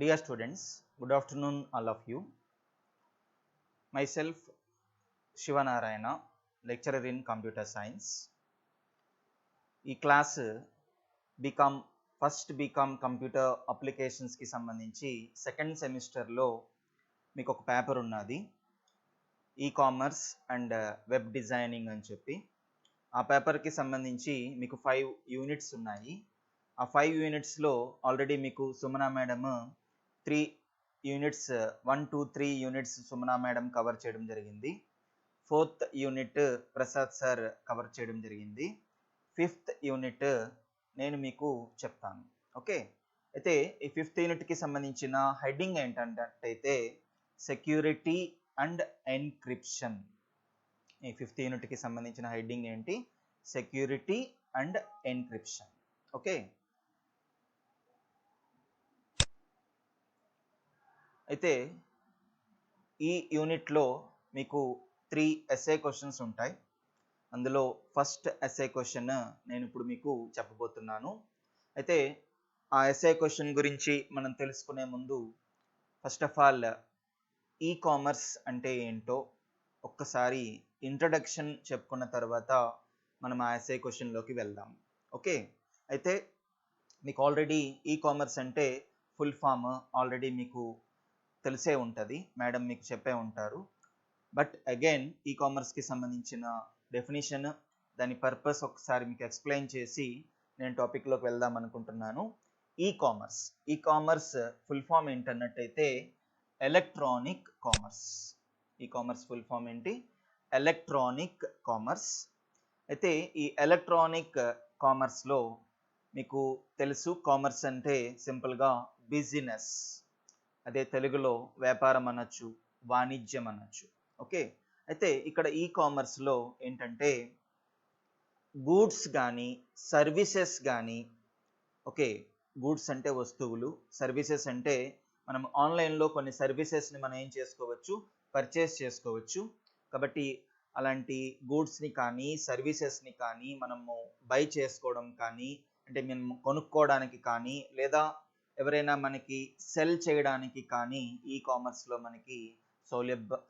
Dear students, good afternoon all of you. Myself Shivanarayana, lecturer in computer science. ఈ class BCom BCom computer అప్లికేషన్స్కి సంబంధించి second సెమిస్టర్లో మీకు ఒక paper ఉన్నది, e commerce and web designing అని చెప్పి. ఆ పేపర్కి సంబంధించి మీకు 5 యూనిట్స్ ఉన్నాయి. ఆ 5 యూనిట్స్లో ఆల్రెడీ మీకు Sumana madam 3 units 1, 2, 3 units Sumana madam cover చేయడం జరిగింది. 4th unit Prasad sir cover చేయడం జరిగింది. 5th యూనిట్ నేను మీకు చెప్తాను. ఓకే, అయితే ఈ 5th యూనిట్కి సంబంధించిన హెడ్డింగ్ ఏంటంటే సెక్యూరిటీ అండ్ ఎన్క్రిప్షన్. ఈ 5th యూనిట్కి సంబంధించిన హెడ్డింగ్ ఏంటి? Security and encryption. ఓకే, అయితే ఈ యూనిట్లో మీకు 3 ఎస్ఏ క్వశ్చన్స్ ఉంటాయి. అందులో ఫస్ట్ ఎస్ఏ క్వశ్చన్ నేను ఇప్పుడు మీకు చెప్పబోతున్నాను. అయితే ఆ ఎస్ఏ క్వశ్చన్ గురించి మనం తెలుసుకునే ముందు first of all e commerce అంటే ఏంటో ఒక్కసారి ఇంట్రడక్షన్ చెప్పుకున్న తర్వాత మనం ఆ ఎస్ఏ క్వశ్చన్లోకి వెళ్దాం. ఓకే, అయితే మీకు ఆల్రెడీ ఈ కామర్స్ అంటే ఫుల్ ఫామ్ ఆల్రెడీ మీకు తెలిసే ఉంటుంది, మేడం మీకు చెప్పే ఉంటారు. బట్ అగైన్ ఈ కామర్స్కి సంబంధించిన డెఫినేషన్, దాని పర్పస్ ఒకసారి మీకు ఎక్స్ప్లెయిన్ చేసి నేను టాపిక్లోకి వెళ్దాం అనుకుంటున్నాను. ఈ కామర్స్ ఫుల్ ఫామ్ ఏంటన్నట్టయితే electronic commerce. E-commerce full form ఏంటి? Electronic commerce. అయితే ఈ ఎలక్ట్రానిక్ కామర్స్లో మీకు తెలుసు, కామర్స్ అంటే సింపుల్గా బిజినెస్, అదే తెలుగులో వ్యాపారం అనొచ్చు, వాణిజ్యం అనొచ్చు. ఓకే, అయితే ఇక్కడ ఈ కామర్స్లో ఏంటంటే గూడ్స్ కానీ సర్వీసెస్ కానీ, ఓకే, గూడ్స్ అంటే వస్తువులు, సర్వీసెస్ అంటే మనం ఆన్లైన్లో కొన్ని సర్వీసెస్ని మనం ఏం చేసుకోవచ్చు? పర్చేస్ చేసుకోవచ్చు. కాబట్టి అలాంటి గూడ్స్ని కానీ సర్వీసెస్ని కానీ మనము బై చేసుకోవడం కానీ, అంటే మేము కొనుక్కోవడానికి కానీ, లేదా ఎవరైనా మనకి సెల్ చేయడానికి కానీ ఈ కామర్స్లో మనకి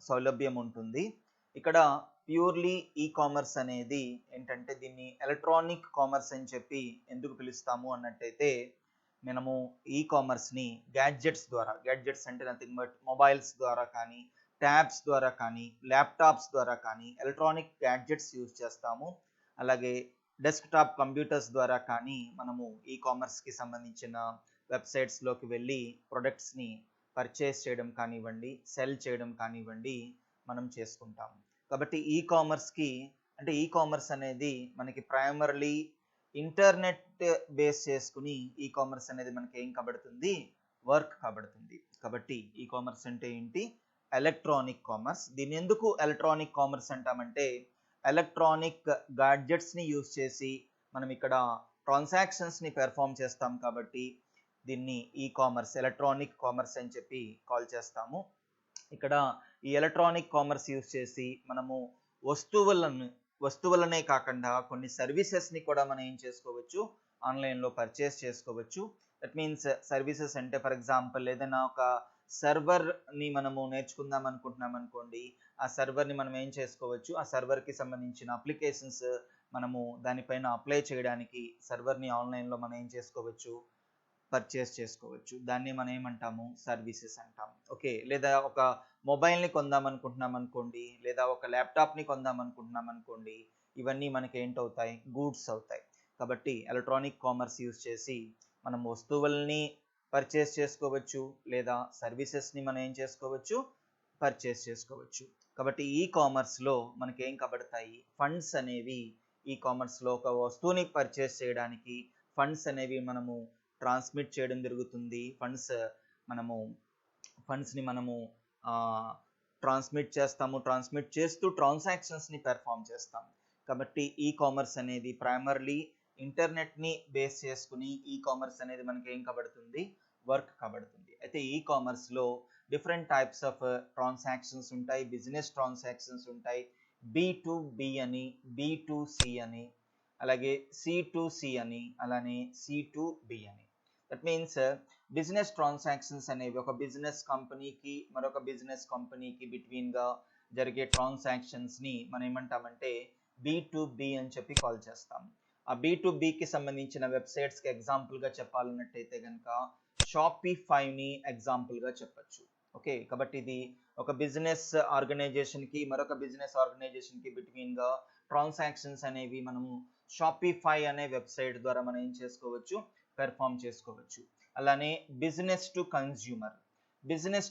సౌలభ్యం ఉంటుంది. ఇక్కడ ప్యూర్లీ ఈ కామర్స్ అనేది ఏంటంటే దీన్ని ఎలక్ట్రానిక్ కామర్స్ అని చెప్పి ఎందుకు పిలుస్తాము అన్నట్టయితే, మనము ఈ కామర్స్ని గ్యాడ్జెట్స్ ద్వారా, గ్యాడ్జెట్స్ అంటే నథింగ్ బట్ మొబైల్స్ ద్వారా కానీ, ట్యాబ్స్ ద్వారా కానీ, ల్యాప్టాప్స్ ద్వారా కానీ ఎలక్ట్రానిక్ గ్యాడ్జెట్స్ యూజ్ చేస్తాము. అలాగే డెస్క్టాప్ కంప్యూటర్స్ ద్వారా కానీ మనము ఈ కామర్స్కి సంబంధించిన వెబ్సైట్స్లోకి వెళ్ళి ప్రొడక్ట్స్ని పర్చేస్ చేయడం కానివ్వండి, సెల్ చేయడం కానివ్వండి మనం చేసుకుంటాం. కాబట్టి ఈ కామర్స్ అనేది మనకి ప్రైమర్లీ ఇంటర్నెట్ బేస్ చేసుకుని ఈ కామర్స్ అనేది మనకి ఏం కాబడుతుంది? వర్క్ కాబడుతుంది. కాబట్టి ఈ కామర్స్ అంటే ఏంటి? Electronic commerce. దీన్ని ఎందుకు ఎలక్ట్రానిక్ కామర్స్ అంటామంటే, ఎలక్ట్రానిక్ గాడ్జెట్స్ని యూజ్ చేసి మనం ఇక్కడ ట్రాన్సాక్షన్స్ని పెర్ఫామ్ చేస్తాం కాబట్టి దీన్ని ఈ కామర్స్, ఎలక్ట్రానిక్ కామర్స్ అని చెప్పి కాల్ చేస్తాము. ఇక్కడ ఈ ఎలక్ట్రానిక్ కామర్స్ యూజ్ చేసి మనము వస్తువులనే కాకుండా కొన్ని సర్వీసెస్ని కూడా మనం ఏం చేసుకోవచ్చు? ఆన్లైన్లో పర్చేస్ చేసుకోవచ్చు. దట్ మీన్స్ సర్వీసెస్ అంటే ఫర్ ఎగ్జాంపుల్ ఏదైనా ఒక సర్వర్ని మనము నేర్చుకుందాం అనుకుంటున్నాం అనుకోండి, ఆ సర్వర్ని మనం ఏం చేసుకోవచ్చు? ఆ సర్వర్కి సంబంధించిన అప్లికేషన్స్ మనము దానిపైన అప్లై చేయడానికి సర్వర్ని ఆన్లైన్లో మనం ఏం చేసుకోవచ్చు? పర్చేస్ చేసుకోవచ్చు. దాన్ని మనం ఏమంటాము? సర్వీసెస్ అంటాం. ఓకే, లేదా ఒక మొబైల్ని కొందాం అనుకుంటున్నాం అనుకోండి, లేదా ఒక ల్యాప్టాప్ని కొందాం అనుకుంటున్నాం అనుకోండి, ఇవన్నీ మనకి ఏంటవుతాయి? గూడ్స్ అవుతాయి. కాబట్టి ఎలక్ట్రానిక్ కామర్స్ యూజ్ చేసి మనం వస్తువుల్ని పర్చేస్ చేసుకోవచ్చు, లేదా సర్వీసెస్ని మనం ఏం చేసుకోవచ్చు? పర్చేస్ చేసుకోవచ్చు. కాబట్టి ఈ కామర్స్లో మనకి ఏం కబడతాయి? ఫండ్స్ అనేవి ఈ కామర్స్లో ఒక వస్తువుని పర్చేస్ చేయడానికి ఫండ్స్ అనేవి మనము ట్రాన్స్మిట్ చేయడం జరుగుతుంది. ఫండ్స్ని మనము ట్రాన్స్మిట్ చేస్తాము. ట్రాన్స్మిట్ చేస్తూ ట్రాన్సాక్షన్స్ని పెర్ఫామ్ చేస్తాము. కాబట్టి ఈ కామర్స్ అనేది ప్రైమర్లీ ఇంటర్నెట్ని బేస్ చేసుకుని ఈ కామర్స్ అనేది మనకి ఏం కబడుతుంది? వర్క్ కబడుతుంది. అయితే ఈ కామర్స్లో డిఫరెంట్ టైప్స్ ఆఫ్ ట్రాన్సాక్షన్స్ ఉంటాయి. బిజినెస్ ట్రాన్సాక్షన్స్ ఉంటాయి, B2B అని, B2C అని, అలాగే C2C అని, అలానే C2B అని. That that means business transactions అనేవి ఒక బిజినెస్ కంపెనీకి మరొక బిజినెస్ కంపెనీకి బిట్వీన్గా జరిగే ట్రాన్సాక్షన్స్ని మనం ఏమంటామంటే B2B అని చెప్పి కాల్ చేస్తాం. ఆ B2Bకి సంబంధించిన వెబ్సైట్స్కి ఎగ్జాంపుల్గా చెప్పాలన్నట్టయితే కనుక షాపిఫైని ఎగ్జాంపుల్గా చెప్పచ్చు. ఓకే, కాబట్టి ఇది ఒక బిజినెస్ ఆర్గనైజేషన్కి మరొక బిజినెస్ ఆర్గనైజేషన్కి బిట్వీన్గా ట్రాన్సాక్షన్స్ అనేవి మనము షాపిఫై అనే వెబ్సైట్ ద్వారా మనం ఏం చేసుకోవచ్చు, పెర్ఫామ్ చేసుకోవచ్చు. అలానే బిజినెస్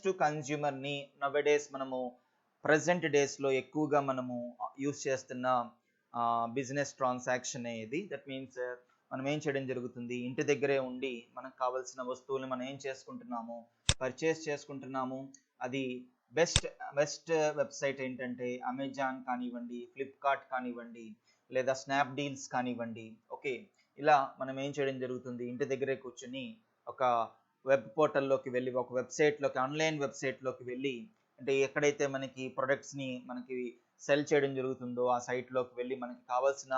టు కన్జ్యూమర్ని నవడేస్ మనము ప్రజెంట్ డేస్లో ఎక్కువగా మనము యూస్ చేస్తున్న బిజినెస్ ట్రాన్సాక్షన్ ఇది. దట్ మీన్స్ మనం ఏం చేయడం జరుగుతుంది, ఇంటి దగ్గరే ఉండి మనకు కావాల్సిన వస్తువులు మనం ఏం చేసుకుంటున్నాము, పర్చేస్ చేసుకుంటున్నాము. అది బెస్ట్ వెబ్సైట్ ఏంటంటే అమెజాన్ కానివ్వండి, ఫ్లిప్కార్ట్ కానివ్వండి, లేదా స్నాప్డీల్స్ కానివ్వండి. ఓకే, ఇలా మనం ఏం చేయడం జరుగుతుంది, ఇంటి దగ్గరే కూర్చొని ఒక వెబ్ పోర్టల్లోకి వెళ్ళి, ఒక వెబ్సైట్లోకి, ఆన్లైన్ వెబ్సైట్లోకి వెళ్ళి, అంటే ఎక్కడైతే మనకి ప్రొడక్ట్స్ని మనకి సెల్ చేయడం జరుగుతుందో ఆ సైట్లోకి వెళ్ళి మనకి కావాల్సిన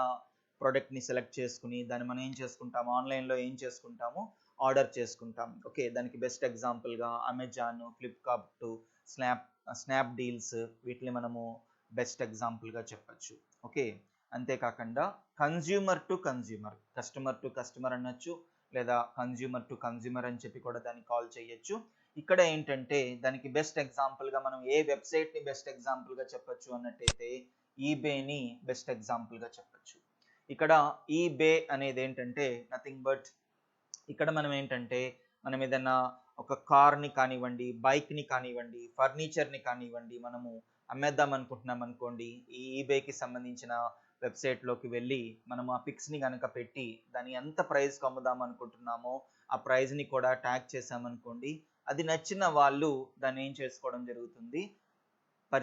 ప్రోడక్ట్ని సెలెక్ట్ చేసుకుని దాన్ని మనం ఏం చేసుకుంటాము, ఆన్లైన్లో ఏం చేసుకుంటాము, ఆర్డర్ చేసుకుంటాం. ఓకే, దానికి బెస్ట్ ఎగ్జాంపుల్గా అమెజాన్, ఫ్లిప్కార్ట్, స్నాప్డీల్స్ వీటిని మనము బెస్ట్ ఎగ్జాంపుల్గా చెప్పచ్చు. ఓకే, అంతేకాకుండా కన్జ్యూమర్ టు కస్టమర్ అనొచ్చు, లేదా కన్జ్యూమర్ టు కన్జ్యూమర్ అని చెప్పి కూడా దాన్ని కాల్ చేయొచ్చు. ఇక్కడ ఏంటంటే దానికి బెస్ట్ ఎగ్జాంపుల్గా మనం ఏ వెబ్సైట్ని బెస్ట్ ఎగ్జాంపుల్గా చెప్పచ్చు అన్నట్టయితే ఈబేని బెస్ట్ ఎగ్జాంపుల్గా చెప్పచ్చు. ఇక్కడ ఈబే అనేది ఏంటంటే నథింగ్ బట్ ఇక్కడ మనం ఏంటంటే మనం ఏదైనా ఒక కార్ని కానివ్వండి, బైక్ని కానివ్వండి, ఫర్నిచర్ని కానివ్వండి మనము అమ్మేద్దాం అనుకుంటున్నాం అనుకోండి, ఈ ఈబేకి సంబంధించిన వెబ్సైట్లోకి వెళ్ళి మనము ఆ పిక్స్ని కనుక పెట్టి దాన్ని ఎంత ప్రైస్కి అమ్ముదాం అనుకుంటున్నామో ఆ ప్రైస్ని కూడా ట్యాగ్ చేసామనుకోండి, అది నచ్చిన వాళ్ళు దాన్ని ఏం చేసుకోవడం జరుగుతుంది, బై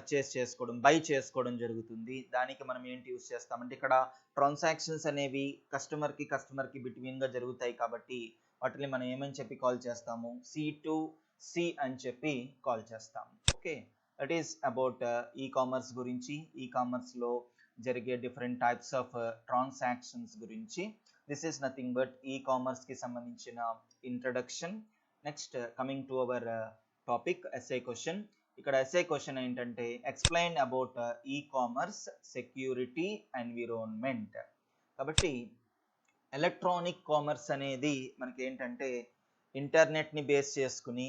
చేసుకోవడం జరుగుతుంది. దానికి మనం ఏంటి యూస్ చేస్తామంటే ఇక్కడ ట్రాన్సాక్షన్స్ అనేవి కస్టమర్కి బిట్వీన్గా జరుగుతాయి కాబట్టి వాటిని మనం ఏమని చెప్పి కాల్ చేస్తాము, C2C అని చెప్పి కాల్ చేస్తాము. ఓకే, దట్ ఈస్ అబౌట్ ఈ కామర్స్ గురించి, ఈ కామర్స్లో జరిగే డిఫరెంట్ టైప్స్ ఆఫ్ ట్రాన్సాక్షన్స్ గురించి. దిస్ ఈస్ నథింగ్ బట్ ఈ కామర్స్కి సంబంధించిన introduction. Next coming to our topic SA question. ఇక్కడ ఎస్ఏ క్వశ్చన్ ఏంటంటే explain about e commerce security environment. కాబట్టి ఎలక్ట్రానిక్ కామర్స్ అనేది మనకి ఏంటంటే ఇంటర్నెట్ని బేస్ చేసుకుని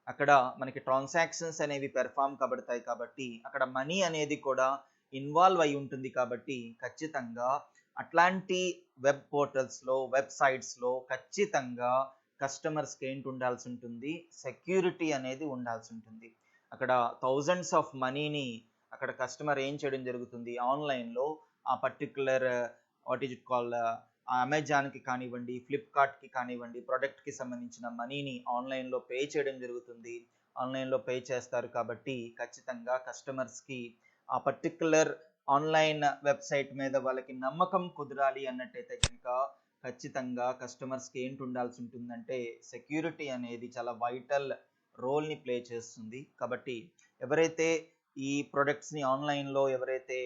అక్కడ మనకి ట్రాన్సాక్షన్స్ అనేవి పెర్ఫామ్ కాబడతాయి కాబట్టి అక్కడ మనీ అనేది కూడా ఇన్వాల్వ్ అయి ఉంటుంది కాబట్టి ఖచ్చితంగా అట్లాంటి వెబ్ పోర్టల్స్లో, వెబ్సైట్స్లో ఖచ్చితంగా కస్టమర్స్కి ఏంటి ఉండాల్సి ఉంటుంది, సెక్యూరిటీ అనేది ఉండాల్సి ఉంటుంది. అక్కడ థౌజండ్స్ ఆఫ్ మనీని అక్కడ కస్టమర్ ఏం చేయడం జరుగుతుంది, ఆన్లైన్లో ఆ పర్టిక్యులర్ అమెజాన్కి కానివ్వండి, ఫ్లిప్కార్ట్కి కానివ్వండి, ప్రోడక్ట్కి సంబంధించిన మనీని ఆన్లైన్లో పే చేయడం జరుగుతుంది. ఆన్లైన్లో పే చేస్తారు కాబట్టి ఖచ్చితంగా కస్టమర్స్కి ఆ పర్టిక్యులర్ ఆన్లైన్ వెబ్సైట్ మీద వాళ్ళకి నమ్మకం కుదరాలి అన్నట్టయితే కనుక ఖచ్చితంగా కస్టమర్స్కి ఏంటి ఉండాల్సి ఉంటుందంటే సెక్యూరిటీ అనేది చాలా వైటల్ రోల్ని ప్లే చేస్తుంది. కాబట్టి ఎవరైతే ఈ ప్రొడక్ట్స్ని ఆన్లైన్లో ఎవరైతే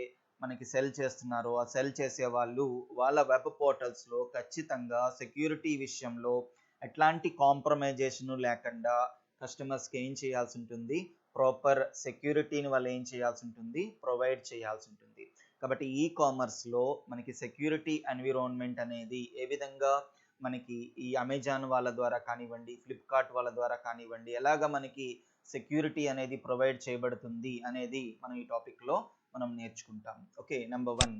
మనకి సెల్ చేస్తున్నారో ఆ సెల్ చేసే వాళ్ళు వాళ్ళ వెబ్ పోర్టల్స్లో ఖచ్చితంగా సెక్యూరిటీ విషయంలో ఎట్లాంటి కాంప్రమైజేషన్ లేకుండా కస్టమర్స్కి ఏం చేయాల్సి ఉంటుంది, ప్రాపర్ సెక్యూరిటీని వాళ్ళు ఏం చేయాల్సి ఉంటుంది, ప్రొవైడ్ చేయాల్సి ఉంటుంది. కాబట్టి ఈ కామర్స్లో మనకి సెక్యూరిటీ ఎన్విరాన్మెంట్ అనేది ఏ విధంగా మనకి ఈ అమెజాన్ వాళ్ళ ద్వారా కానివ్వండి, ఫ్లిప్కార్ట్ వాళ్ళ ద్వారా కానివ్వండి ఎలాగ మనకి సెక్యూరిటీ అనేది ప్రొవైడ్ చేయబడుతుంది అనేది మనం ఈ టాపిక్లో మనం నేర్చుకుంటాం. ఓకే, నెంబర్ 1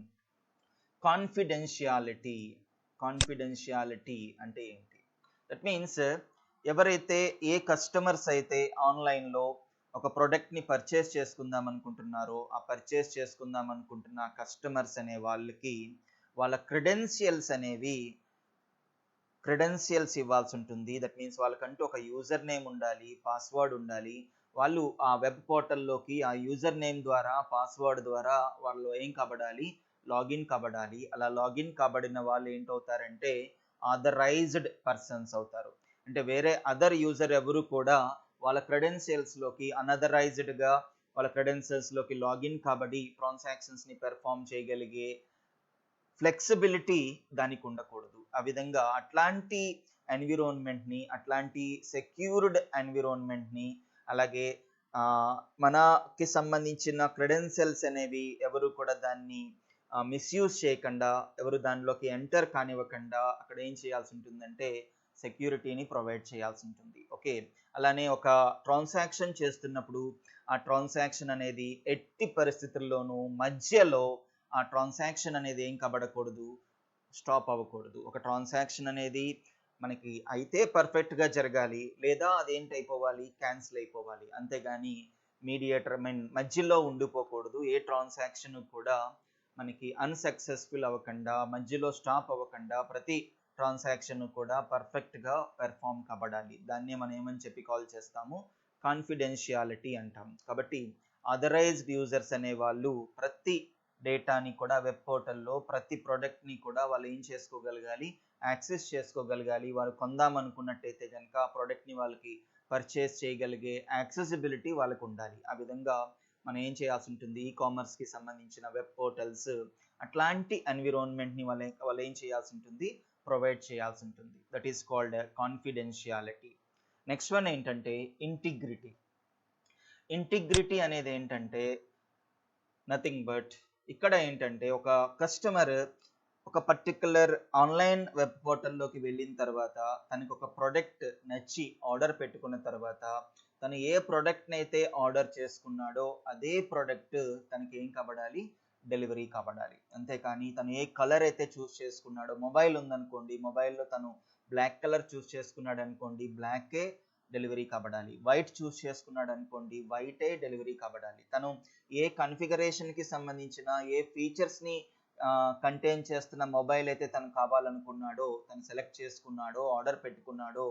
కాన్ఫిడెన్షియాలిటీ అంటే ఏంటి? దట్ మీన్స్ ఎవరైతే ఏ కస్టమర్స్ అయితే ఆన్లైన్లో ఒక ప్రోడక్ట్ని పర్చేస్ చేసుకుందాం అనుకుంటున్నారో ఆ పర్చేస్ చేసుకుందాం అనుకుంటున్న కస్టమర్స్ అనే వాళ్ళకి వాళ్ళ క్రెడెన్షియల్స్ ఇవ్వాల్సి ఉంటుంది. దట్ మీన్స్ వాళ్ళకంటూ ఒక యూజర్ నేమ్ ఉండాలి, పాస్వర్డ్ ఉండాలి. వాళ్ళు ఆ వెబ్ పోర్టల్లోకి ఆ యూజర్ నేమ్ ద్వారా, పాస్వర్డ్ ద్వారా వాళ్ళు ఏం కాబడాలి, లాగిన్ కాబడాలి. అలా లాగిన్ కాబడిన వాళ్ళు ఏంటవుతారంటే ఆథరైజ్డ్ పర్సన్స్ అవుతారు. అంటే వేరే అదర్ యూజర్ ఎవరు కూడా వాళ్ళ క్రెడెన్షియల్స్లోకి అనథరైజ్డ్గా వాళ్ళ క్రెడెన్షియల్స్లోకి లాగిన్ కాబడి ట్రాన్సాక్షన్స్ని పెర్ఫామ్ చేయగలిగే ఫ్లెక్సిబిలిటీ దానికి ఉండకూడదు. ఆ విధంగా అట్లాంటి ఎన్విరాన్మెంట్ని, అట్లాంటి సెక్యూర్డ్ ఎన్విరాన్మెంట్ని, అలాగే మనకి సంబంధించిన క్రెడెన్షియల్స్ అనేవి ఎవరు కూడా దాన్ని మిస్యూజ్ చేయకుండా, ఎవరు దానిలోకి ఎంటర్ కానివ్వకుండా అక్కడ ఏం చేయాల్సి ఉంటుందంటే సెక్యూరిటీని ప్రొవైడ్ చేయాల్సి ఉంటుంది. ఓకే, అలానే ఒక ట్రాన్సాక్షన్ చేస్తున్నప్పుడు ఆ ట్రాన్సాక్షన్ అనేది ఎట్టి పరిస్థితుల్లోనూ మధ్యలో ఆ ట్రాన్సాక్షన్ అనేది ఏం కాబడకూడదు, స్టాప్ అవ్వకూడదు. ఒక ట్రాన్సాక్షన్ అనేది మనకి అయితే పర్ఫెక్ట్గా జరగాలి, లేదా అదేంటి అయిపోవాలి, క్యాన్సిల్ అయిపోవాలి. అంతేగాని మీడియేటర్ మధ్యలో ఉండిపోకూడదు. ఏ ట్రాన్సాక్షన్ కూడా మనకి అన్సక్సెస్ఫుల్ అవ్వకుండా, మధ్యలో స్టాప్ అవ్వకుండా ప్రతి ట్రాన్సాక్షన్ కూడా పర్ఫెక్ట్గా పెర్ఫామ్ కాబడాలి. దాన్నే మనం ఏమని చెప్పి కాల్ చేస్తాము, కాన్ఫిడెన్షియాలిటీ అంటాం. కాబట్టి అథరైజ్డ్ యూజర్స్ అనే వాళ్ళు ప్రతి డేటాని కూడా వెబ్ పోర్టల్లో ప్రతి ప్రోడక్ట్ని కూడా వాళ్ళు ఏం చేసుకోగలగాలి, యాక్సెస్ చేసుకోగలగాలి. వారు కొందామనుకున్నట్టయితే కనుక ఆ ప్రోడక్ట్ని వాళ్ళకి పర్చేస్ చేయగలిగే యాక్సెసిబిలిటీ వాళ్ళకు ఉండాలి. ఆ విధంగా మనం ఏం చేయాల్సి ఉంటుంది, ఈ కామర్స్కి సంబంధించిన వెబ్ పోర్టల్స్ అట్లాంటి ఎన్విరాన్మెంట్ని వాళ్ళు ఏం చేయాల్సి ఉంటుంది, ప్రొవైడ్ చేయాల్సి ఉంటుంది. That is called confidentiality. Next one ఏంటంటే ఇంటిగ్రిటీ. ఇంటిగ్రిటీ అనేది ఏంటంటే నథింగ్ బట్ ఇక్కడ ఏంటంటే ఒక కస్టమర్ ఒక పర్టికులర్ ఆన్లైన్ వెబ్ పోర్టల్లోకి వెళ్ళిన తర్వాత తనకు ఒక ప్రోడక్ట్ నచ్చి ఆర్డర్ పెట్టుకున్న తర్వాత తను ఏ ప్రోడక్ట్ని అయితే ఆర్డర్ చేసుకున్నాడో అదే ప్రోడక్ట్ తనకి ఏం కాబడాలి, డెలివరీ కాబడాలి. అంతేకాని తను ఏ కలర్ అయితే చూస్ చేసుకున్నాడో, మొబైల్ ఉందనుకోండి, మొబైల్లో తను బ్లాక్ కలర్ చూస్ చేసుకున్నాడు అనుకోండి, బ్లాకే డెలివరీ కాబడాలి. వైట్ చూస్ చేసుకున్నాడు అనుకోండి, వైటే డెలివరీ కాబడాలి. తను ఏ కన్ఫిగరేషన్కి సంబంధించిన ఏ ఫీచర్స్ని కంటైన్ చేస్తున్న మొబైల్ అయితే తను కావాలనుకున్నాడో, తను సెలెక్ట్ చేసుకున్నాడో, ఆర్డర్ పెట్టుకున్నాడో,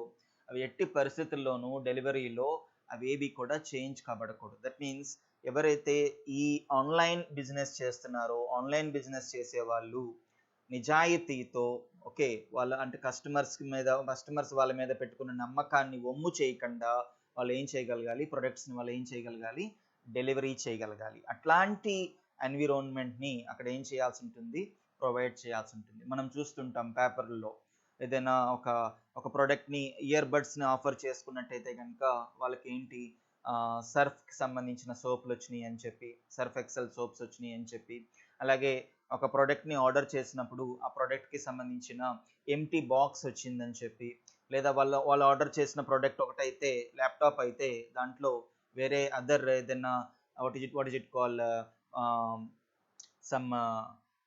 అవి ఎట్టి పరిస్థితుల్లోనూ డెలివరీలో అవేవి కూడా చేంజ్ కాబడకూడదు. దట్ మీన్స్ ఎవరైతే ఈ ఆన్లైన్ బిజినెస్ చేస్తున్నారో, ఆన్లైన్ బిజినెస్ చేసేవాళ్ళు నిజాయితీతో, ఓకే, వాళ్ళ అంటే కస్టమర్స్ వాళ్ళ మీద పెట్టుకున్న నమ్మకాన్ని వమ్ము చేయకుండా వాళ్ళు ఏం చేయగలగాలి, ప్రొడక్ట్స్ని వాళ్ళు ఏం చేయగలగాలి, డెలివరీ చేయగలగాలి. అట్లాంటి ఎన్విరాన్మెంట్ని అక్కడ ఏం చేయాల్సి ఉంటుంది, ప్రొవైడ్ చేయాల్సి ఉంటుంది. మనం చూస్తుంటాం పేపర్లో ఏదైనా ఒక ప్రోడక్ట్ని, ఇయర్ బడ్స్ని ఆఫర్ చేసుకున్నట్టయితే కనుక వాళ్ళకి ఏంటి, సర్ఫ్కి సంబంధించిన సోపులు వచ్చినాయి అని చెప్పి, సర్ఫ్ ఎక్సెల్ సోప్స్ వచ్చినాయి అని చెప్పి, అలాగే ఒక ప్రోడక్ట్ని ఆర్డర్ చేసినప్పుడు ఆ ప్రోడక్ట్కి సంబంధించిన ఎంటీ బాక్స్ వచ్చిందని చెప్పి, లేదా వాళ్ళు ఆర్డర్ చేసిన ప్రోడక్ట్ ఒకటైతే ల్యాప్టాప్ అయితే దాంట్లో వేరే అదర్ ఏదైనా what is it call some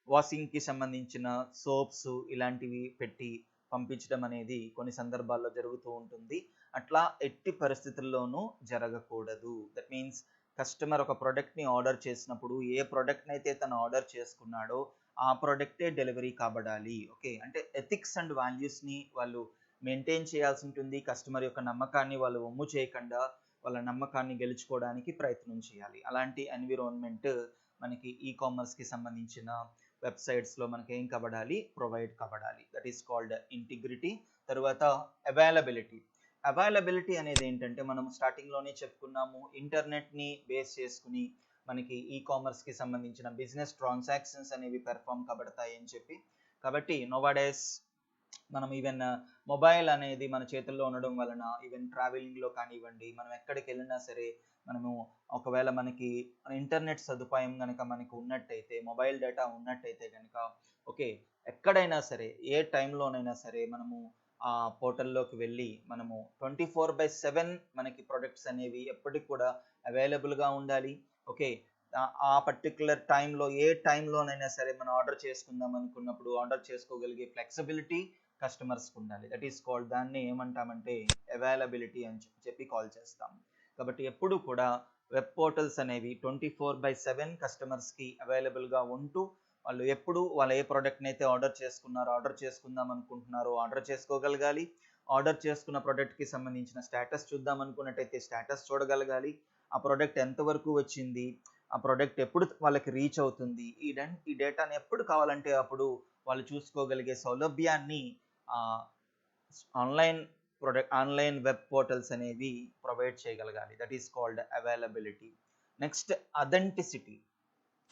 వాషింగ్కి సంబంధించిన సోప్స్ ఇలాంటివి పెట్టి పంపించడం అనేది కొన్ని సందర్భాల్లో జరుగుతూ ఉంటుంది. అట్లా ఎట్టి పరిస్థితుల్లోనూ జరగకూడదు. దట్ మీన్స్ కస్టమర్ ఒక ప్రోడక్ట్ని ఆర్డర్ చేసినప్పుడు ఏ ప్రోడక్ట్ని అయితే తను ఆర్డర్ చేసుకున్నాడో ఆ ప్రోడక్టే డెలివరీ కాబడాలి. ఓకే, అంటే ఎథిక్స్ అండ్ వాల్యూస్ని వాళ్ళు మెయింటైన్ చేయాల్సి ఉంటుంది. కస్టమర్ యొక్క నమ్మకాన్ని వాళ్ళు వమ్ము చేయకుండా వాళ్ళ నమ్మకాన్ని గెలుచుకోవడానికి ప్రయత్నం చేయాలి. అలాంటి ఎన్విరాన్మెంట్ మనకి ఈ కామర్స్కి సంబంధించిన వెబ్సైట్స్లో మనకి ఏం కాబడాలి, ప్రొవైడ్ కాబడాలి. That is called integrity. తర్వాత అవైలబిలిటీ అనేది ఏంటంటే మనం స్టార్టింగ్లోనే చెప్పుకున్నాము, ఇంటర్నెట్ని బేస్ చేసుకుని మనకి ఈ కామర్స్కి సంబంధించిన బిజినెస్ ట్రాన్సాక్షన్స్ అనేవి పెర్ఫామ్ కాబడతాయి అని చెప్పి. కాబట్టి నోవాడేస్ మనం ఈవెన్ మొబైల్ అనేది మన చేతుల్లో ఉండడం వలన ఈవెన్ ట్రావెలింగ్లో కానివ్వండి, మనం ఎక్కడికి వెళ్ళినా సరే మనము ఒకవేళ మనకి ఇంటర్నెట్ సదుపాయం కనుక మనకు ఉన్నట్టయితే, మొబైల్ డేటా ఉన్నట్టయితే కనుక ఓకే, ఎక్కడైనా సరే ఏ టైంలోనైనా సరే మనము ఆ పోర్టల్లోకి వెళ్ళి మనము 24/7 మనకి ప్రొడక్ట్స్ అనేవి ఎప్పటికి కూడా అవైలబుల్గా ఉండాలి. ఓకే, ఆ పర్టికులర్ టైంలో ఏ టైంలోనైనా సరే మనం ఆర్డర్ చేసుకుందాం అనుకున్నప్పుడు ఆర్డర్ చేసుకోగలిగే ఫ్లెక్సిబిలిటీ కస్టమర్స్కి ఉండాలి. దట్ ఈస్ కాల్డ్, దాన్ని ఏమంటామంటే అవైలబిలిటీ అని చెప్పి కాల్ చేస్తాం. కాబట్టి ఎప్పుడు కూడా వెబ్ పోర్టల్స్ అనేవి 24/7 కస్టమర్స్కి అవైలబుల్గా ఉంటూ వాళ్ళు ఎప్పుడు వాళ్ళు ఏ ప్రోడక్ట్ని అయితే ఆర్డర్ చేసుకుందాం అనుకుంటున్నారో ఆర్డర్ చేసుకోగలగాలి. ఆర్డర్ చేసుకున్న ప్రోడక్ట్కి సంబంధించిన స్టేటస్ చూద్దాం అనుకున్నట్టయితే స్టేటస్ చూడగలగాలి. ఆ ప్రోడక్ట్ ఎంతవరకు వచ్చింది, ఆ ప్రోడక్ట్ ఎప్పుడు వాళ్ళకి రీచ్ అవుతుంది, ఈ డేటాని ఎప్పుడు కావాలంటే అప్పుడు వాళ్ళు చూసుకోగలిగే సౌలభ్యాన్ని ఆన్లైన్ వెబ్ పోర్టల్స్ అనేవి ప్రొవైడ్ చేయగలగాలి. That is called availability. Next authenticity.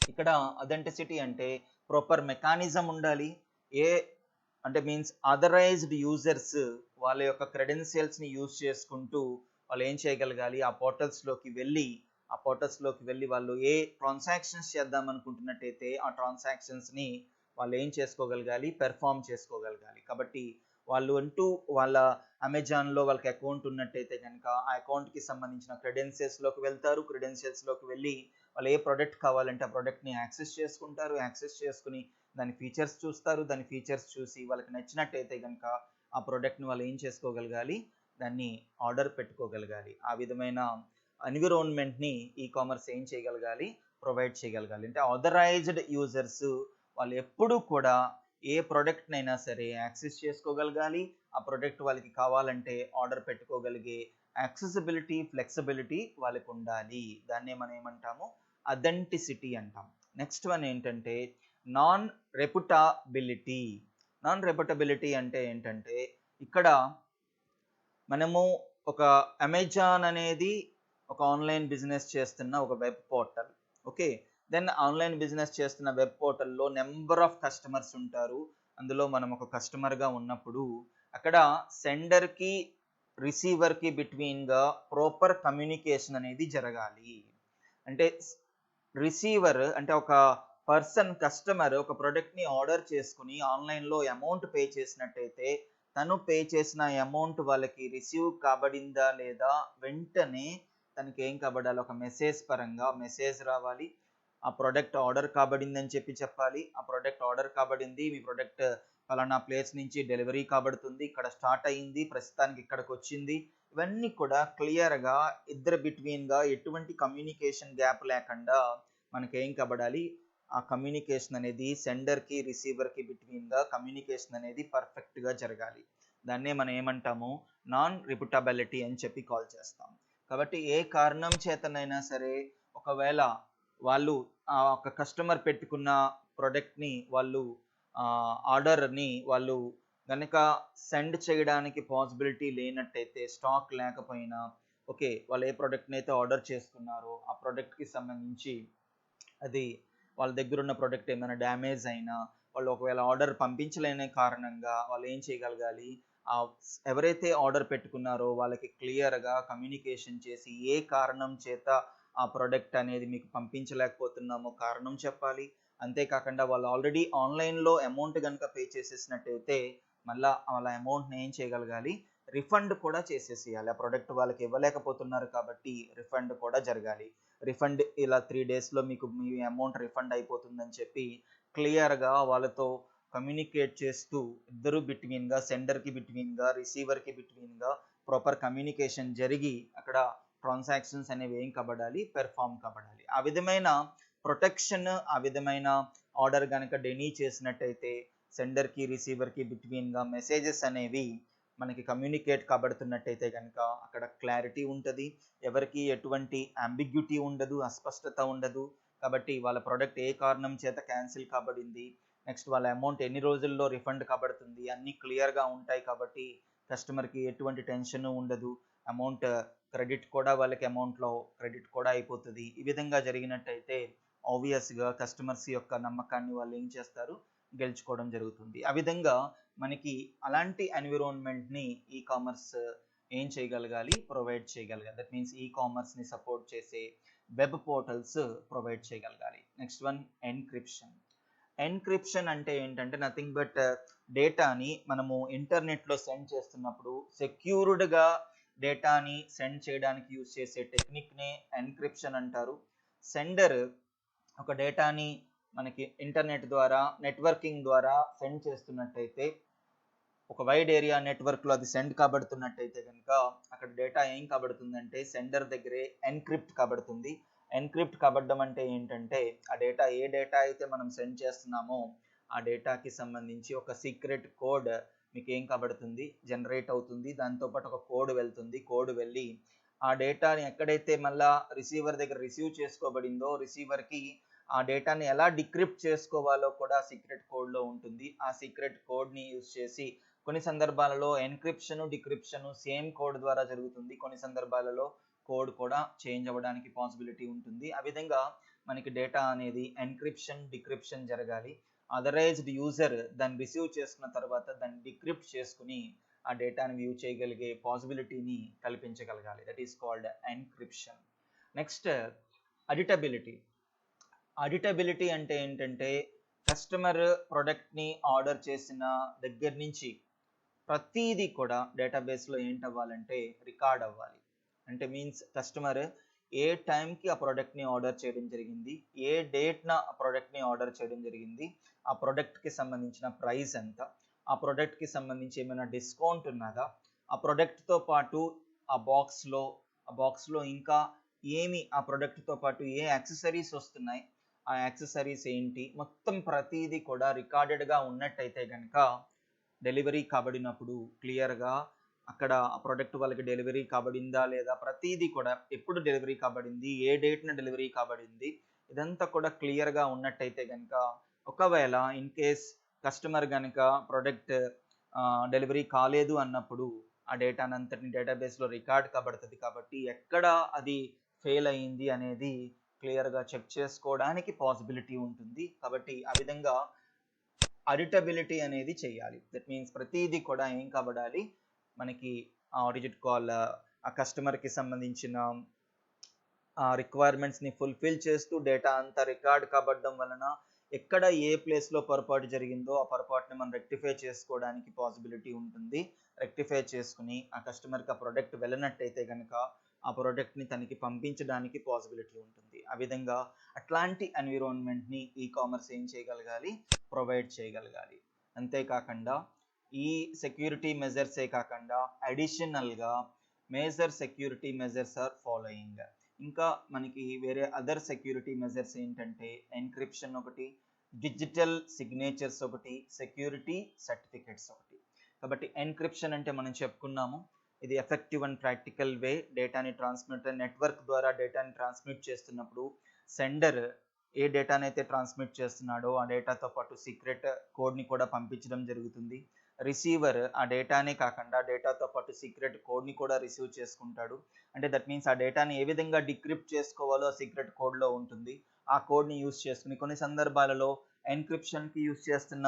ఇక్కడ అథెంటిసిటీ అంటే ప్రాపర్ మెకానిజం ఉండాలి. అంటే మీన్స్ ఆథరైజ్డ్ యూజర్స్ వాళ్ళ యొక్క క్రెడెన్షియల్స్ని యూజ్ చేసుకుంటూ వాళ్ళు ఏం చేయగలగాలి, ఆ పోర్టల్స్లోకి వెళ్ళి వాళ్ళు ఏ ట్రాన్సాక్షన్స్ చేద్దాం అనుకుంటున్నట్టయితే ఆ ట్రాన్సాక్షన్స్ని వాళ్ళు ఏం చేసుకోగలగాలి, పెర్ఫామ్ చేసుకోగలగాలి. కాబట్టి వాళ్ళు అంటూ వాళ్ళ అమెజాన్లో వాళ్ళకి అకౌంట్ ఉన్నట్టయితే కనుక ఆ అకౌంట్కి సంబంధించిన క్రెడెన్షియల్స్లోకి వెళ్తారు. క్రెడెన్షియల్స్లోకి వెళ్ళి వాళ్ళు ఏ ప్రోడక్ట్ కావాలంటే ఆ ప్రోడక్ట్ని యాక్సెస్ చేసుకుంటారు. యాక్సెస్ చేసుకుని దాని ఫీచర్స్ చూస్తారు. దాని ఫీచర్స్ చూసి వాళ్ళకి నచ్చినట్టయితే కనుక ఆ ప్రోడక్ట్ని వాళ్ళు ఏం చేసుకోగలగాలి, దాన్ని ఆర్డర్ పెట్టుకోగలగాలి. ఆ విధమైన ఎన్విరాన్మెంట్ని ఈ కామర్స్ ఏం చేయగలగాలి, ప్రొవైడ్ చేయగలగాలి. అంటే ఆథరైజ్డ్ యూజర్స్ వాళ్ళు ఎప్పుడూ కూడా ఏ ప్రోడక్ట్నైనా సరే యాక్సెస్ చేసుకోగలగాలి. ఆ ప్రోడక్ట్ వాళ్ళకి కావాలంటే ఆర్డర్ పెట్టుకోగలిగే యాక్సెసిబిలిటీ, ఫ్లెక్సిబిలిటీ వాళ్ళకి ఉండాలి. దాన్నే మనం ఏమంటాము, అథెంటిసిటీ అంటాం. నెక్స్ట్ వన్ ఏంటంటే నాన్ రెప్యుటబిలిటీ. నాన్ రెప్యుటబిలిటీ అంటే ఏంటంటే ఇక్కడ మనము ఒక అమెజాన్ అనేది ఒక ఆన్లైన్ బిజినెస్ చేస్తున్న ఒక web portal. Okay, then online business చేస్తున్న వెబ్ పోర్టల్లో నెంబర్ ఆఫ్ కస్టమర్స్ ఉంటారు. అందులో మనం ఒక కస్టమర్గా ఉన్నప్పుడు అక్కడ సెండర్కి రిసీవర్కి బిట్వీన్గా ప్రాపర్ కమ్యూనికేషన్ అనేది జరగాలి. అంటే రిసీవర్ అంటే ఒక పర్సన్, కస్టమర్ ఒక ప్రోడక్ట్ని ఆర్డర్ చేసుకుని ఆన్లైన్లో అమౌంట్ పే చేసినట్టయితే తను పే చేసిన అమౌంట్ వాళ్ళకి రిసీవ్ కాబడిందా లేదా వెంటనే తనకి ఏం కాబడాలి, ఒక మెసేజ్ పరంగా మెసేజ్ రావాలి. ఆ ప్రోడక్ట్ ఆర్డర్ కాబడిందని చెప్పాలి. ఆ ప్రోడక్ట్ ఆర్డర్ కాబడింది, మీ ప్రోడక్ట్ ఫలానా ప్లేస్ నుంచి డెలివరీ కాబడుతుంది, ఇక్కడ స్టార్ట్ అయ్యింది, ప్రస్తుతానికి ఇక్కడికి వచ్చింది. ఇవన్నీ కూడా క్లియర్గా ఇద్దరు బిట్వీన్గా ఎటువంటి కమ్యూనికేషన్ గ్యాప్ లేకుండా మనకి ఏం కాబడాలి, ఆ కమ్యూనికేషన్ అనేది సెండర్కి రిసీవర్కి బిట్వీన్గా కమ్యూనికేషన్ అనేది పర్ఫెక్ట్గా జరగాలి. దాన్నే మనం ఏమంటాము, నాన్ రిప్యుటబిలిటీ అని చెప్పి కాల్ చేస్తాం. కాబట్టి ఏ కారణం చేతనైనా సరే ఒకవేళ వాళ్ళు ఆ ఒక కస్టమర్ పెట్టుకున్న ప్రోడక్ట్ని వాళ్ళు ఆర్డర్ని వాళ్ళు కనుక సెండ్ చేయడానికి పాసిబిలిటీ లేనట్టయితే, స్టాక్ లేకపోయినా, ఓకే, వాళ్ళు ఏ ప్రోడక్ట్ని అయితే ఆర్డర్ చేసుకున్నారో ఆ ప్రోడక్ట్కి సంబంధించి అది వాళ్ళ దగ్గర ఉన్న ప్రోడక్ట్ ఏమైనా డ్యామేజ్ అయినా, వాళ్ళు ఒకవేళ ఆర్డర్ పంపించలేని కారణంగా వాళ్ళు ఏం చేయగలగాలి, ఎవరైతే ఆర్డర్ పెట్టుకున్నారో వాళ్ళకి క్లియర్గా కమ్యూనికేషన్ చేసి ఏ కారణం చేత ఆ ప్రోడక్ట్ అనేది మీకు పంపించలేకపోతున్నామో కారణం చెప్పాలి. అంతేకాకుండా వాళ్ళు ఆల్రెడీ ఆన్లైన్లో అమౌంట్ కనుక పే చేసేసినట్టయితే మళ్ళీ వాళ్ళ అమౌంట్ని ఏం చేయగలగాలి, రిఫండ్ కూడా చేసేసేయాలి. ఆ ప్రోడక్ట్ వాళ్ళకి ఇవ్వలేకపోతున్నారు కాబట్టి రిఫండ్ కూడా జరగాలి. రిఫండ్ ఇలా 3 డేస్లో మీకు మీ అమౌంట్ రిఫండ్ అయిపోతుందని చెప్పి క్లియర్గా వాళ్ళతో కమ్యూనికేట్ చేస్తూ ఇద్దరు బిట్వీన్గా, సెండర్కి బిట్వీన్గా, రిసీవర్కి బిట్వీన్గా ప్రాపర్ కమ్యూనికేషన్ జరిగి అక్కడ ట్రాన్సాక్షన్స్ అనేవి ఏం కాబడాలి, పెర్ఫామ్ కాబడాలి. ఆ విధమైన ప్రొటెక్షన్, ఆ విధమైన ఆర్డర్ కనుక డెనీ చేసినట్టయితే సెండర్కి రిసీవర్కి బిట్వీన్గా మెసేజెస్ అనేవి మనకి కమ్యూనికేట్ కాబడుతున్నట్టయితే కనుక అక్కడ క్లారిటీ ఉంటుంది, ఎవరికి ఎటువంటి అంబిగ్యూటీ ఉండదు, అస్పష్టత ఉండదు. కాబట్టి వాళ్ళ ప్రోడక్ట్ ఏ కారణం చేత క్యాన్సిల్ కాబడింది, నెక్స్ట్ వాళ్ళ అమౌంట్ ఎన్ని రోజుల్లో రిఫండ్ కాబడుతుంది, అన్నీ క్లియర్గా ఉంటాయి. కాబట్టి కస్టమర్కి ఎటువంటి టెన్షన్ ఉండదు, అమౌంట్ క్రెడిట్ కూడా వాళ్ళకి అమౌంట్లో క్రెడిట్ కూడా అయిపోతుంది. ఈ విధంగా జరిగినట్టయితే ఆబ్వియస్గా కస్టమర్స్ యొక్క నమ్మకాన్ని వాళ్ళు ఏం చేస్తారు, గెలుచుకోవడం జరుగుతుంది. ఆ విధంగా మనకి అలాంటి ఎన్విరాన్మెంట్ని ఈ కామర్స్ ఏం చేయగలగాలి, ప్రొవైడ్ చేయగలగాలి. దట్ మీన్స్ ఈ కామర్స్ని సపోర్ట్ చేసే వెబ్ పోర్టల్స్ ప్రొవైడ్ చేయగలగాలి. Next one, encryption. ఎన్క్రిప్షన్ అంటే ఏంటంటే నథింగ్ బట్ డేటాని మనము ఇంటర్నెట్లో సెండ్ చేస్తున్నప్పుడు సెక్యూర్డ్గా డేటాని సెండ్ చేయడానికి యూజ్ చేసే టెక్నిక్నే ఎన్క్రిప్షన్ అంటారు. సెండర్ ఒక డేటాని మనకి ఇంటర్నెట్ ద్వారా, నెట్వర్కింగ్ ద్వారా సెండ్ చేస్తున్నట్టయితే, ఒక వైడ్ ఏరియా నెట్వర్క్లో అది సెండ్ కాబడుతున్నట్టయితే కనుక అక్కడ డేటా ఏం కాబడుతుందంటే సెండర్ దగ్గరే ఎన్క్రిప్ట్ కాబడుతుంది. ఎన్క్రిప్ట్ కాబడడం అంటే ఏంటంటే ఆ డేటా, ఏ డేటా అయితే మనం సెండ్ చేస్తున్నామో ఆ డేటాకి సంబంధించి ఒక సీక్రెట్ కోడ్ మీకు ఏం కాబడుతుంది, జనరేట్ అవుతుంది. దాంతోపాటు ఒక కోడ్ వెళ్తుంది. కోడ్ వెళ్ళి ఆ డేటాని ఎక్కడైతే మళ్ళా రిసీవర్ దగ్గర రిసీవ్ చేసుకోబడిందో రిసీవర్కి ఆ డేటాని ఎలా డిక్రిప్ట్ చేసుకోవాలో కూడా సీక్రెట్ కోడ్లో ఉంటుంది. ఆ సీక్రెట్ కోడ్ని యూజ్ చేసి కొన్ని సందర్భాలలో ఎన్క్రిప్షన్, డిక్రిప్షన్ సేమ్ కోడ్ ద్వారా జరుగుతుంది. కొన్ని సందర్భాలలో కోడ్ కూడా చేంజ్ అవ్వడానికి పాసిబిలిటీ ఉంటుంది. ఆ విధంగా మనకి డేటా అనేది ఎన్క్రిప్షన్, డిక్రిప్షన్ జరగాలి. అథరైజ్డ్ యూజర్ దాన్ని రిసీవ్ చేసుకున్న తర్వాత దాన్ని డిక్రిప్ట్ చేసుకుని ఆ డేటాని వ్యూ చేయగలిగే పాసిబిలిటీని కల్పించగలగాలి. That is called encryption. Next auditability. Auditability అంటే ఏంటంటే కస్టమర్ ప్రోడక్ట్ని ఆర్డర్ చేసిన దగ్గర నుంచి ప్రతిదీ కూడా డేటాబేస్లో ఏంటవ్వాలంటే రికార్డ్ అవ్వాలి. అంటే మీన్స్ కస్టమర్ ఏ టైంకి ఆ ప్రోడక్ట్ని ఆర్డర్ చేయడం జరిగింది, ఏ డేట్న ఆ ప్రోడక్ట్ని ఆర్డర్ చేయడం జరిగింది, ఆ ప్రోడక్ట్కి సంబంధించిన ప్రైస్ ఎంత, ఆ ప్రోడక్ట్కి సంబంధించి ఏమైనా డిస్కౌంట్ ఉన్నదా, ఆ ప్రోడక్ట్తో పాటు ఆ బాక్స్లో ఇంకా ఏమి ఆ ప్రోడక్ట్తో పాటు ఏ యాక్సెసరీస్ వస్తున్నాయి, ఆ యాక్సెసరీస్ ఏంటి, మొత్తం ప్రతిదీ కూడా రికార్డెడ్గా ఉన్నట్టయితే కనుక డెలివరీ కాబడినప్పుడు క్లియర్గా అక్కడ ఆ ప్రోడక్ట్ వాళ్ళకి డెలివరీ కాబడిందా లేదా, ప్రతిదీ కూడా ఎప్పుడు డెలివరీ కాబడింది, ఏ డేట్న డెలివరీ కాబడింది, ఇదంతా కూడా క్లియర్గా ఉన్నట్టయితే కనుక ఒకవేళ ఇన్ కేస్ కస్టమర్ కనుక ప్రోడక్ట్ డెలివరీ కాలేదు అన్నప్పుడు ఆ డేటానంతటిని డేటాబేస్లో రికార్డ్ కాబడుతుంది. కాబట్టి ఎక్కడ అది ఫెయిల్ అయ్యింది అనేది క్లియర్గా చెక్ చేసుకోవడానికి పాసిబిలిటీ ఉంటుంది. కాబట్టి ఆ విధంగా అడిటబిలిటీ అనేది చేయాలి. దట్ మీన్స్ ప్రతిదీ కూడా ఏం కాబడాలి, మనకి ఆ కస్టమర్కి సంబంధించిన రిక్వైర్మెంట్స్ని ఫుల్ఫిల్ చేస్తూ డేటా అంతా రికార్డ్ కాబడడం వలన ఎక్కడ ఏ ప్లేస్లో పొరపాటు జరిగిందో ఆ పొరపాటుని మనం రెక్టిఫై చేసుకోవడానికి పాసిబిలిటీ ఉంటుంది. రెక్టిఫై చేసుకుని ఆ కస్టమర్కి ఆ ప్రోడక్ట్ వెళ్ళినట్టయితే కనుక ఆ ప్రోడక్ట్ని తనకి పంపించడానికి పాసిబిలిటీ ఉంటుంది. ఆ విధంగా అట్లాంటి ఎన్విరాన్మెంట్ని ఈ కామర్స్ ఏం చేయగలగాలి, ప్రొవైడ్ చేయగలగాలి. అంతేకాకుండా ఈ సెక్యూరిటీ మెజర్సే కాకుండా అడిషనల్గా major security measures are following. ఇంకా మనకి వేరే అదర్ సెక్యూరిటీ మెజర్స్ ఏంటంటే ఎన్క్రిప్షన్ ఒకటి, డిజిటల్ సిగ్నేచర్స్ ఒకటి, సెక్యూరిటీ సర్టిఫికెట్స్ ఒకటి. కాబట్టి ఎన్క్రిప్షన్ అంటే మనం చెప్పుకున్నాము, ఇది ఎఫెక్టివ్ అండ్ ప్రాక్టికల్ వే డేటాని నెట్వర్క్ ద్వారా డేటాని ట్రాన్స్మిట్ చేస్తున్నప్పుడు సెండర్ ఏ డేటానైతే ట్రాన్స్మిట్ చేస్తున్నాడో ఆ డేటాతో పాటు సీక్రెట్ కోడ్ని కూడా పంపించడం జరుగుతుంది. రిసీవర్ ఆ డేటానే కాకుండా డేటాతో పాటు సీక్రెట్ కోడ్ని కూడా రిసీవ్ చేసుకుంటాడు. అంటే దట్ మీన్స్ ఆ డేటాని ఏ విధంగా డిక్రిప్ట్ చేసుకోవాలో సీక్రెట్ కోడ్లో ఉంటుంది. ఆ కోడ్ని యూజ్ చేసుకుని కొన్ని సందర్భాలలో ఎన్క్రిప్షన్కి యూజ్ చేస్తున్న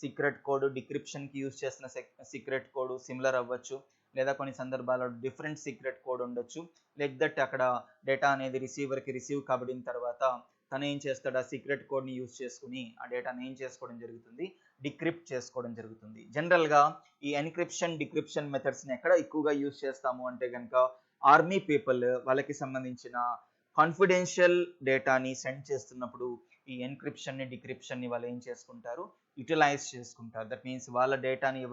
సీక్రెట్ కోడ్ డిక్రిప్షన్కి యూజ్ చేస్తున్న సీక్రెట్ కోడ్ సిమిలర్ అవ్వచ్చు, లేదా కొన్ని సందర్భాల్లో డిఫరెంట్ సీక్రెట్ కోడ్ ఉండొచ్చు. లైక్ దట్ అక్కడ డేటా అనేది రిసీవర్కి రిసీవ్ కాబడిన తర్వాత తను ఏం చేస్తాడు, ఆ సీక్రెట్ కోడ్ని యూజ్ చేసుకుని ఆ డేటాని ఏం చేసుకోవడం జరుగుతుంది, డిక్రిప్ట్ చేసుకోవడం జరుగుతుంది. జనరల్గా ఈ ఎన్క్రిప్షన్ డిక్రిప్షన్ మెథడ్స్ని ఎక్కడ ఎక్కువగా యూజ్ చేస్తాము అంటే కనుక ఆర్మీ పీపుల్ వాళ్ళకి సంబంధించిన కాన్ఫిడెన్షియల్ డేటాని సెండ్ చేస్తున్నప్పుడు ఈ ఎన్క్రిప్షన్ని డిక్రిప్షన్ని వాళ్ళు ఏం చేసుకుంటారు, యూటిలైజ్ చేసుకుంటారు. దట్ మీన్స్ వాళ్ళ డేటాని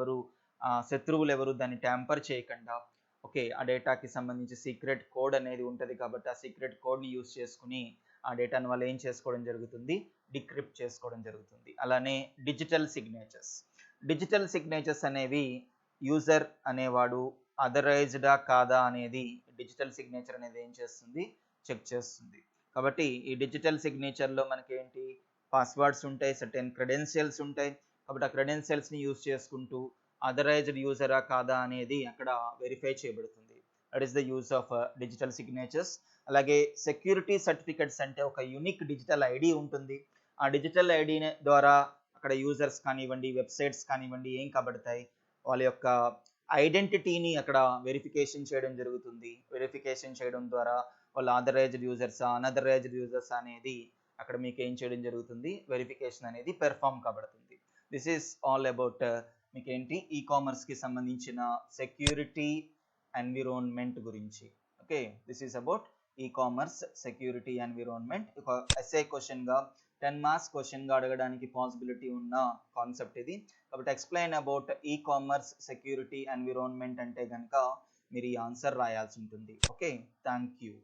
శత్రువులు ఎవరు దాన్ని ట్యాంపర్ చేయకుండా, ఓకే, ఆ డేటాకి సంబంధించి సీక్రెట్ కోడ్ అనేది ఉంటుంది కాబట్టి ఆ సీక్రెట్ కోడ్ని యూజ్ చేసుకుని ఆ డేటాను వాళ్ళు ఏం చేసుకోవడం జరుగుతుంది, డిక్రిప్ట్ చేసుకోవడం జరుగుతుంది. అలానే డిజిటల్ సిగ్నేచర్స్ అనేవి యూజర్ అనేవాడు అథరైజ్డా కాదా అనేది డిజిటల్ సిగ్నేచర్ అనేది ఏం చేస్తుంది, చెక్ చేస్తుంది. కాబట్టి ఈ డిజిటల్ సిగ్నేచర్లో మనకి ఏంటి, పాస్వర్డ్స్ ఉంటాయి, సర్టెన్ క్రెడెన్షియల్స్ ఉంటాయి. కాబట్టి ఆ క్రెడెన్షియల్స్ని యూజ్ చేసుకుంటూ అథరైజ్డ్ యూజరా కాదా అనేది అక్కడ వెరిఫై చేయబడుతుంది. That is the use of digital signatures. అలాగే సెక్యూరిటీ సర్టిఫికెట్స్ అంటే ఒక యూనిక్ డిజిటల్ ఐడి ఉంటుంది. ఆ డిజిటల్ ఐడి ద్వారా అక్కడ యూజర్స్ కానివ్వండి, వెబ్సైట్స్ కానివ్వండి ఏం కాబడతాయి, వాళ్ళ యొక్క ఐడెంటిటీని అక్కడ వెరిఫికేషన్ చేయడం జరుగుతుంది. వెరిఫికేషన్ చేయడం ద్వారా వాళ్ళు ఆథరైజ్డ్ యూజర్సా అనథరైజ్డ్ యూజర్స్ అనేది అక్కడ మీకు ఏం చేయడం జరుగుతుంది, వెరిఫికేషన్ అనేది పెర్ఫామ్ కాబడుతుంది. దిస్ ఈస్ ఆల్ అబౌట్ మీకు ఏంటి ఈ కామర్స్కి సంబంధించిన సెక్యూరిటీ ఎన్విరాన్మెంట్ గురించి. Okay, this is about e commerce security environment. ఒక ఎస్ఏ క్వశ్చన్గా 10 మార్క్స్ క్వశ్చన్గా అడగడానికి పాసిబిలిటీ ఉన్న కాన్సెప్ట్ ఇది. కాబట్టి explain about e commerce security environment అంటే కనుక మీరు ఈ ఆన్సర్ రాయాల్సి ఉంటుంది. Okay, thank you.